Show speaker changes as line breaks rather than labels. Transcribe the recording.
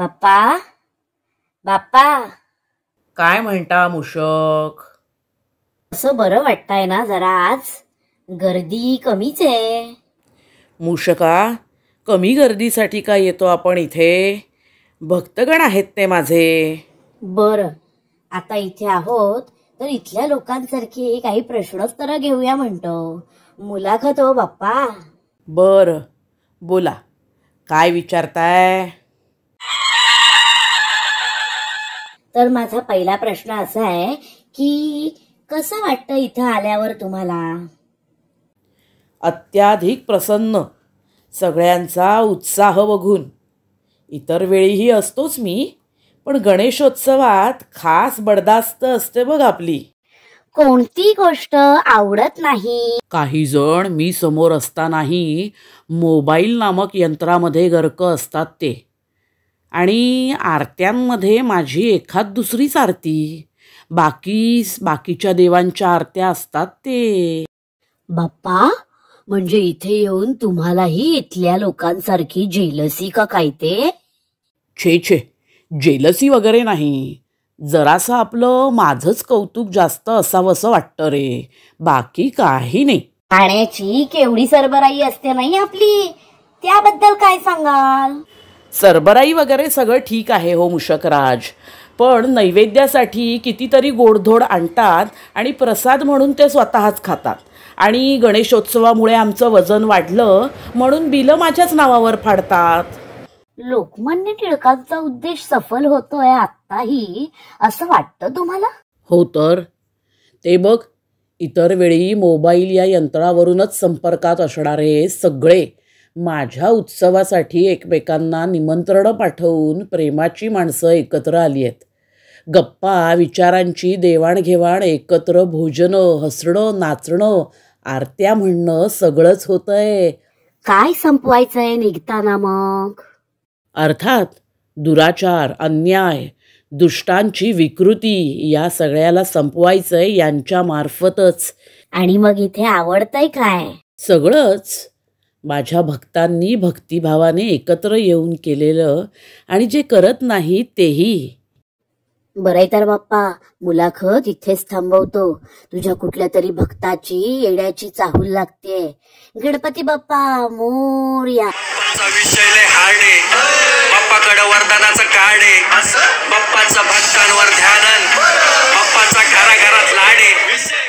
बाप्पा, बाप्पा,
काय म्हणता मूषक?
असं बरं वाटतंय ना जरा आज? गर्दी कमीच आहे.
मूषका, कमी गर्दीसाठी काय येतो आपण इथे? भक्तगण आहेत ते माझे.
बरं, आता इथे आहोत तर इथल्या लोकांसारखी काही प्रश्नोत्तर घेऊया म्हणतो. मुलाखत हो बाप्पा.
बरं, बोला, काय विचारताय?
तर माझा पहिला प्रश्न असा आहे की कसं वाटतं इथं आल्यावर तुम्हाला?
अत्याधिक प्रसन्न, सगळ्यांचा उत्साह बघून. इतर वेळीही असतोच मी, पण गणेशोत्सवात खास बडदास्त असते बघ आपली.
कोणती गोष्ट आवडत नाही?
काही जण मी समोर असतानाही मोबाईल नामक यंत्रामध्ये गर्क असतात ते. आणि आरत्यांमध्ये माझी एखाद दुसरीच आरती, बाकीच्या देवांच्या आरत्या असतात ते.
बाप्पा, म्हणजे इथे येऊन तुम्हालाही इथल्या लोकांसारखी जेलसी का काय ते?
छे, जेलसी वगैरे नाही. जरासं आपलं माझंच कौतुक जास्त असावंसं वाटतं रे, बाकी काही नाही.
खाण्याची केवढी सरबराई असते नाही आपली, त्याबद्दल काय सांगाल?
सरबराई वगैरे सगळं ठीक आहे हो मूषकराज, पण नैवेद्यासाठी कितीतरी गोडधोड आणतात आणि प्रसाद म्हणून ते स्वतःच खातात. आणि गणेशोत्सवामुळे आमचं वजन वाढलं म्हणून बिलं माझ्याच नावावर फाडतात.
लोकमान्य टिळकांचा उद्देश सफल होतोय आत्ताही, असं वाटतं तुम्हाला?
हो तर, ते बघ, इतर वेळी मोबाईल या यंत्रावरूनच संपर्कात असणारे सगळे माझ्या उत्सवासाठी एकमेकांना निमंत्रणं पाठवून प्रेमाची माणसं एकत्र आली आहेत. गप्पा, विचारांची देवाणघेवाण, एकत्र भोजनं, हसणं, नाचणं, आरत्या म्हणणं सगळंच होतंय.
काय संपवायचंय निघताना मग?
अर्थात दुराचार, अन्याय, दुष्टांची विकृती या सगळ्याला संपवायचंय यांच्या मार्फतच.
आणि मग इथे आवडतंय काय?
सगळंच. माझ्या भक्तांनी भक्तिभावाने एकत्र येऊन केलेलं आणि जे करत नाही तेही.
बरंय तर बाप्पा, मुलाखत इथेच थांबवतो. तुझ्या कुठल्या तरी भक्ताची येण्याची चाहूल लागते. गणपती बाप्पा मोरया.
विषय लय हार्ड आहे. बाप्पाकडे वरदानाचं कार्ड आहे. बाप्पाचं भक्तांवर ध्यान, बाप्पाचा घराघरात लाड आहे.